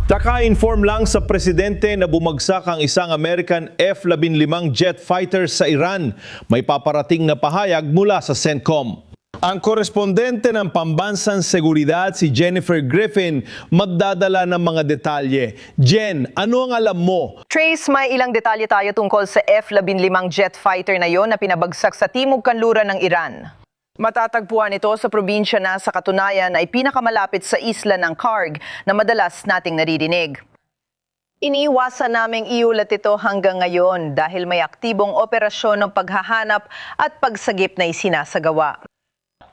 Taka-inform lang sa presidente na bumagsak ang isang American F-15 jet fighter sa Iran. May paparating na pahayag mula sa CENTCOM. Ang korespondente ng Pambansang Seguridad, si Jennifer Griffin, magdadala ng mga detalye. Jen, ano ang alam mo? Trace, may ilang detalye tayo tungkol sa F-15 jet fighter na yon na pinabagsak sa timog kanluran ng Iran. Matatagpuan ito sa probinsya na sa katunayan ay pinakamalapit sa isla ng Karg na madalas nating naririnig. Iniiwasan naming iulat ito hanggang ngayon dahil may aktibong operasyon ng paghahanap at pagsagip na isinasagawa.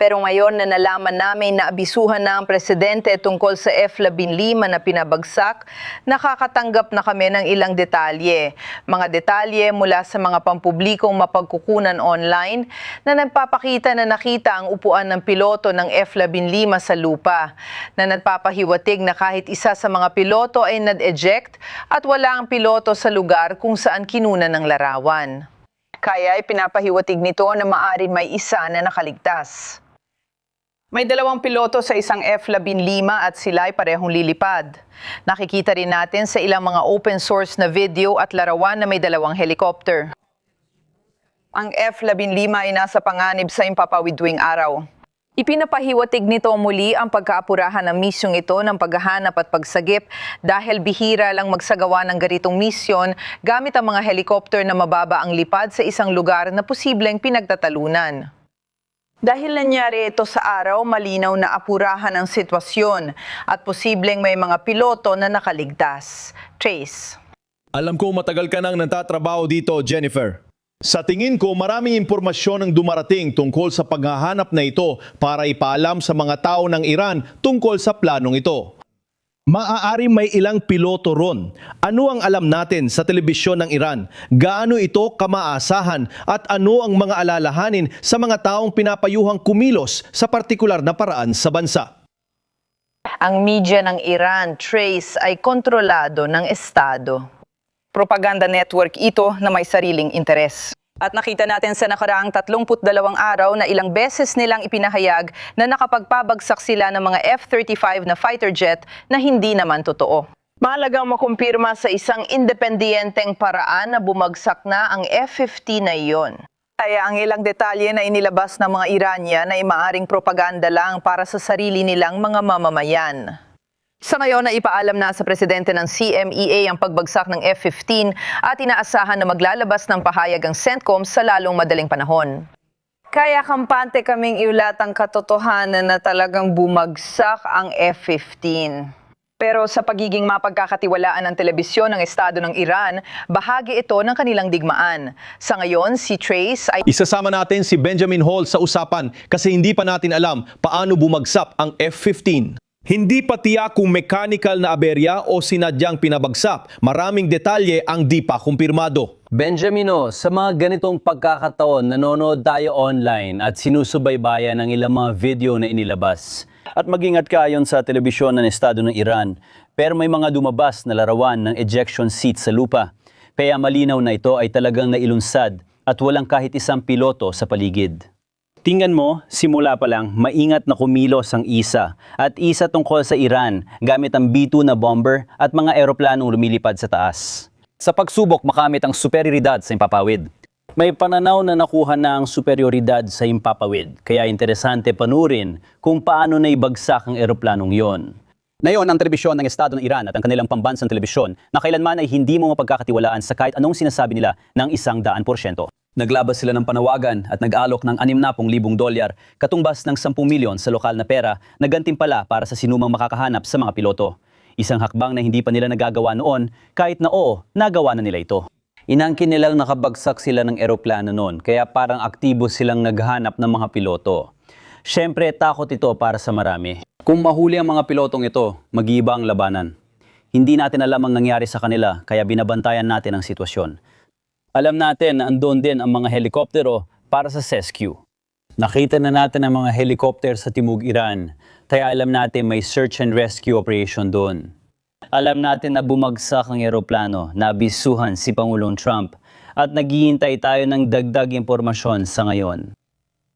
Pero ngayon na nalaman namin na abisuhan na ang presidente tungkol sa F-15 na pinabagsak, nakakatanggap na kami ng ilang detalye. Mga detalye mula sa mga pampublikong mapagkukunan online na nagpapakita na nakita ang upuan ng piloto ng F-15 sa lupa, na nagpapahiwatig na kahit isa sa mga piloto ay nad-eject at wala ang piloto sa lugar kung saan kinunan ng larawan. Kaya ay pinapahiwatig nito na maaaring may isa na nakaligtas. May dalawang piloto sa isang F-15 at sila ay parehong lilipad. Nakikita rin natin sa ilang mga open source na video at larawan na may dalawang helicopter. Ang F-15 ay nasa panganib sa himpapawid tuwing araw. Ipinapahiwatig nito muli ang pagkaapurahan ng misyong ito ng paghahanap at pagsagip dahil bihira lang magsagawa ng ganitong misyon gamit ang mga helicopter na mababa ang lipad sa isang lugar na posibleng pinagtatalunan. Dahil nangyari ito sa araw, malinaw na apurahan ang sitwasyon at posibleng may mga piloto na nakaligtas. Trace. Alam ko matagal ka nang nagtatrabaho dito, Jennifer. Sa tingin ko, maraming impormasyon ang dumarating tungkol sa paghahanap na ito para ipaalam sa mga tao ng Iran tungkol sa planong ito. Maaari may ilang piloto ron. Ano ang alam natin sa telebisyon ng Iran? Gaano ito kamaasahan at ano ang mga alalahanin sa mga taong pinapayuhang kumilos sa partikular na paraan sa bansa? Ang media ng Iran, Trace, ay kontrolado ng Estado. Propaganda network ito na may sariling interes. At nakita natin sa nakaraang 32 araw na ilang beses nilang ipinahayag na nakapagpabagsak sila ng mga F-35 na fighter jet na hindi naman totoo. Mahalagang makumpirma sa isang independenteng paraan na bumagsak na ang F-15 na iyon. Kaya ang ilang detalye na inilabas ng mga Iranian ay maaring propaganda lang para sa sarili nilang mga mamamayan. Sa ngayon na ipaalam na sa presidente ng CMEA ang pagbagsak ng F-15 at inaasahan na maglalabas ng pahayag ang CENTCOM sa lalong madaling panahon. Kaya kampante kaming iulat ang katotohanan na talagang bumagsak ang F-15. Pero sa pagiging mapagkakatiwalaan ng telebisyon ng Estado ng Iran, bahagi ito ng kanilang digmaan. Sa ngayon, si Trace ay Isasama natin si Benjamin Hall sa usapan kasi hindi pa natin alam paano bumagsak ang F-15. Hindi pa tiyak kung mechanical na aberya o sinadyang pinabagsak. Maraming detalye ang di pa kumpirmado. Benjamino, sa mga ganitong pagkakataon, nanonood tayo online at sinusubaybayan ang ilang mga video na inilabas. At mag-ingat ka ayon sa telebisyon ng Estado ng Iran. Pero may mga dumabas na larawan ng ejection seat sa lupa. Kaya malinaw na ito ay talagang nailunsad at walang kahit isang piloto sa paligid. Tingnan mo, simula pa lang, maingat na kumilos ang isa at isa tungkol sa Iran gamit ang B-2 na bomber at mga eroplanong lumilipad sa taas. Sa pagsubok makamit ang superioridad sa himpapawid. May pananaw na nakuha na ang superioridad sa himpapawid, kaya interesante panurin kung paano naibagsak ang eroplanong yon. Ngayon, ang telebisyon ng Estado ng Iran at ang kanilang pambansang telebisyon na kailanman ay hindi mo mapagkakatiwalaan sa kahit anong sinasabi nila ng 100%. Naglabas sila ng panawagan at nag-alok ng $60,000 katumbas ng 10 milyon sa lokal na pera na gantimpala para sa sinumang makakahanap sa mga piloto. Isang hakbang na hindi pa nila nagagawa noon kahit na oo, nagawa na nila ito. Inangkin nilang nakabagsak sila ng eroplano noon kaya parang aktibo silang naghahanap ng mga piloto. Siyempre takot ito para sa marami. Kung mahuli ang mga pilotong ito, mag-iiba ang labanan. Hindi natin alam ang nangyari sa kanila kaya binabantayan natin ang sitwasyon. Alam natin na andun din ang mga helikoptero para sa rescue. Nakita na natin ang mga helicopter sa Timog Iran, kaya alam natin may search and rescue operation doon. Alam natin na bumagsak ang eroplano, nabisuhan si Pangulong Trump, at naghihintay tayo ng dagdag impormasyon sa ngayon.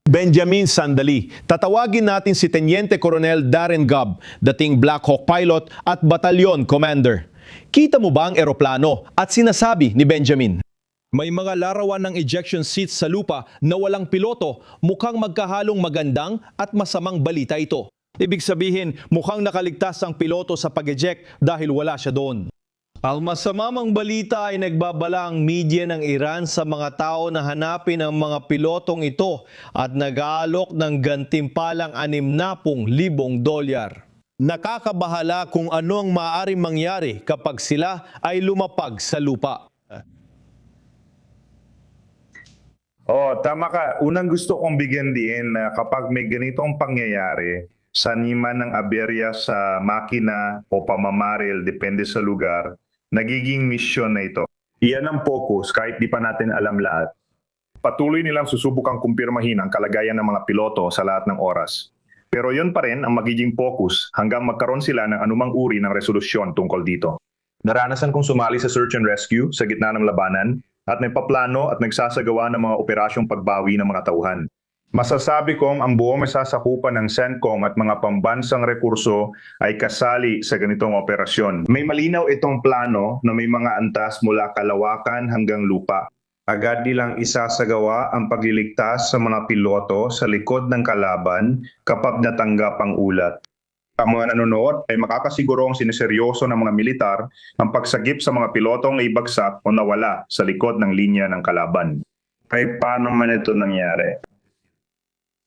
Benjamin, sandali. Tatawagin natin si Teniente Colonel Darren Gubb, dating Black Hawk pilot at batalyon commander. Kita mo ba ang eroplano at sinasabi ni Benjamin? May mga larawan ng ejection seats sa lupa na walang piloto, mukhang magkahalong magandang at masamang balita ito. Ibig sabihin, mukhang nakaligtas ang piloto sa pag-eject dahil wala siya doon. Ang masamang balita ay nagbabala ang media ng Iran sa mga tao na hanapin ang mga pilotong ito at nag-aalok ng gantimpalang $60,000. Nakakabahala kung ano ang maaaring mangyari kapag sila ay lumapag sa lupa. Tama ka. Unang gusto kong bigyan din na kapag may ganitong pangyayari, saniman ng aberya sa makina o pamamaril, depende sa lugar, nagiging misyon na ito. Iyan ang focus kahit di pa natin alam lahat. Patuloy nilang susubukang kumpirmahin ang kalagayan ng mga piloto sa lahat ng oras. Pero yun pa rin ang magiging focus hanggang magkaroon sila ng anumang uri ng resolusyon tungkol dito. Naranasan kong sumali sa search and rescue sa gitna ng labanan at nagpaplano at nagsasagawa ng mga operasyong pagbawi ng mga tauhan. Masasabi kong ang buong masasakupan ng CENTCOM at mga pambansang rekurso ay kasali sa ganitong operasyon. May malinaw itong plano na may mga antas mula kalawakan hanggang lupa. Agad nilang isasagawa ang pagliligtas sa mga piloto sa likod ng kalaban kapag natanggap ang ulat. Ang mga nanonood ay makakasigurong sineseryoso ng mga militar ang pagsagip sa mga pilotong naibagsak o nawala sa likod ng linya ng kalaban. Ay paano man ito nangyari?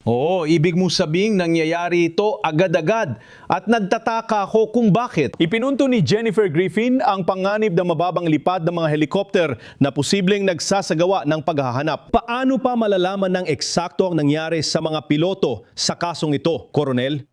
Oo, ibig mo sabing nangyayari ito agad-agad at nagtataka ako kung bakit. Ipinunto ni Jennifer Griffin ang panganib na mababang lipad ng mga helikopter na posibleng nagsasagawa ng paghahanap. Paano pa malalaman ng eksakto ang nangyari sa mga piloto sa kasong ito, Coronel?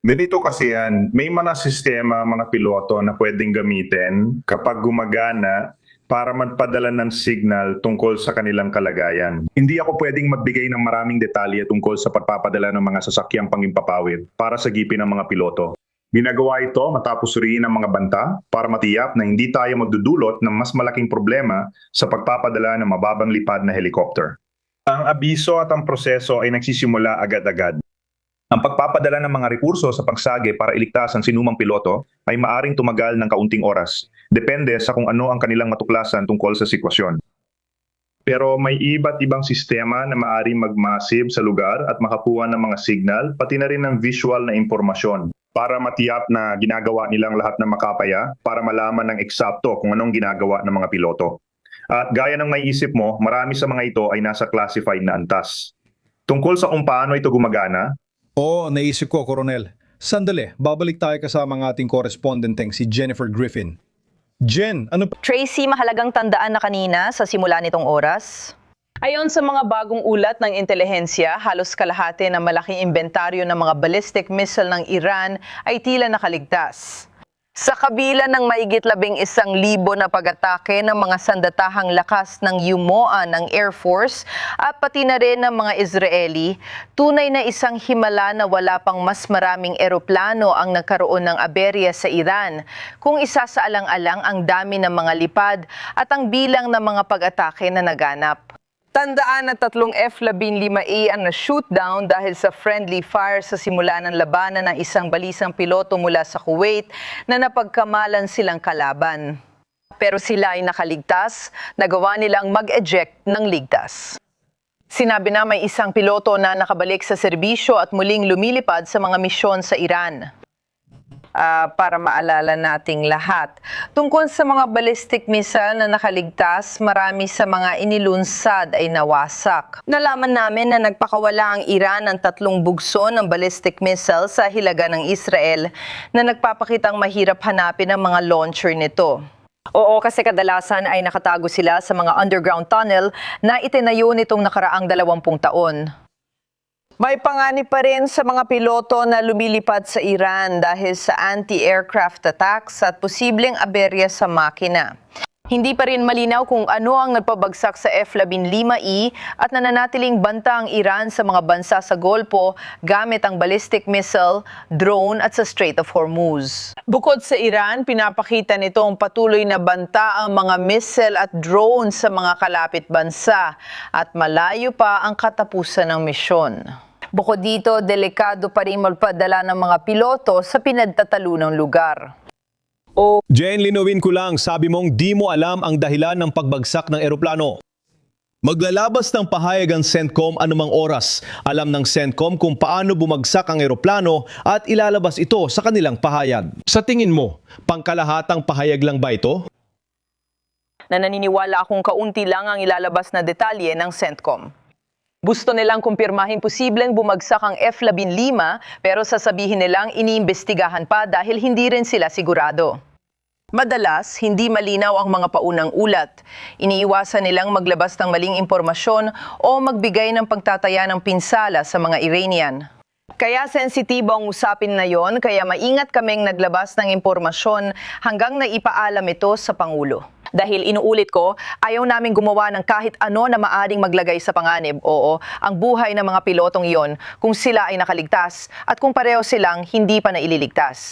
Ganito kasi yan, may mga sistema, mga piloto na pwedeng gamitin kapag gumagana para magpadala ng signal tungkol sa kanilang kalagayan. Hindi ako pwedeng magbigay ng maraming detalye tungkol sa pagpapadala ng mga sasakyang pangimpapawid para sagipin ng mga piloto. Ginagawa ito matapos suriin ang mga banta para matiyak na hindi tayo magdudulot ng mas malaking problema sa pagpapadala ng mababang lipad na helicopter. Ang abiso at ang proseso ay nagsisimula agad-agad. Ang pagpapadala ng mga rekurso sa pagsage para iligtas ang sinumang piloto ay maaring tumagal ng kaunting oras, depende sa kung ano ang kanilang matuklasan tungkol sa sitwasyon. Pero may iba't ibang sistema na maaring magmasib sa lugar at makakuha ng mga signal, pati na rin ng visual na impormasyon para matiyak na ginagawa nilang lahat ng makapaya para malaman ng eksakto kung anong ginagawa ng mga piloto. At gaya ng maiisip mo, marami sa mga ito ay nasa classified na antas. Tungkol sa kung paano ito gumagana, Naisip ko, Coronel. Sandali, babalik tayo kasama ng ating correspondenteng si Jennifer Griffin. Jen, ano pa? Tracy, mahalagang tandaan na kanina sa simula nitong oras. Ayon sa mga bagong ulat ng intelihensya, halos kalahati ng malaking inventaryo ng mga ballistic missile ng Iran ay tila nakaligtas. Sa kabila ng mahigit 11,000 na pag-atake ng mga sandatahang lakas ng Yumoa ng Air Force at pati na rin ng mga Israeli, tunay na isang himala na wala pang mas maraming eroplano ang nagkaroon ng aberya sa Iran, kung isasaalang-alang ang dami ng mga lipad at ang bilang ng mga pag-atake na naganap. Tandaan na 3 F-15A ang na-shootdown dahil sa friendly fire sa simula ng labanan ng isang balisang piloto mula sa Kuwait na napagkamalan silang kalaban. Pero sila ay nakaligtas, nagawa nilang mag-eject ng ligtas. Sinabi na may isang piloto na nakabalik sa serbisyo at muling lumilipad sa mga misyon sa Iran. Para maalala nating lahat. Tungkol sa mga ballistic missile na nakaligtas, marami sa mga inilunsad ay nawasak. Nalaman namin na nagpakawala ang Iran ng 3 bugso ng ballistic missile sa hilaga ng Israel na nagpapakitang mahirap hanapin ang mga launcher nito. Oo, kasi kadalasan ay nakatago sila sa mga underground tunnel na itinayo nitong nakaraang 20 taon. May panganib pa rin sa mga piloto na lumilipad sa Iran dahil sa anti-aircraft attacks at posibleng aberya sa makina. Hindi pa rin malinaw kung ano ang nagpabagsak sa F-15E at nananatiling banta ang Iran sa mga bansa sa Golpo gamit ang ballistic missile, drone at sa Strait of Hormuz. Bukod sa Iran, pinapakita nitong patuloy na banta ang mga missile at drone sa mga kalapit bansa at malayo pa ang katapusan ng misyon. Bukod dito, delikado pa rin magpadala ng mga piloto sa pinagtatalunang lugar. Jen, linawin ko lang, sabi mong di mo alam ang dahilan ng pagbagsak ng eroplano. Maglalabas ng pahayag ang CENTCOM anumang oras. Alam ng CENTCOM kung paano bumagsak ang eroplano at ilalabas ito sa kanilang pahayag. Sa tingin mo, pangkalahatang pahayag lang ba ito? Naniniwala akong kaunti lang ang ilalabas na detalye ng CENTCOM. Gusto nilang kumpirmahin posibleng bumagsak ang F-15 pero sasabihin nilang iniimbestigahan pa dahil hindi rin sila sigurado. Madalas, hindi malinaw ang mga paunang ulat. Iniiwasan nilang maglabas ng maling impormasyon o magbigay ng pagtataya ng pinsala sa mga Iranian. Kaya sensitibo ang usapin na yon, kaya maingat kaming naglabas ng impormasyon hanggang naipaalam ito sa Pangulo. Dahil inuulit ko, ayaw namin gumawa ng kahit ano na maaring maglagay sa panganib, ang buhay ng mga pilotong iyon kung sila ay nakaligtas at kung pareho silang hindi pa naililigtas.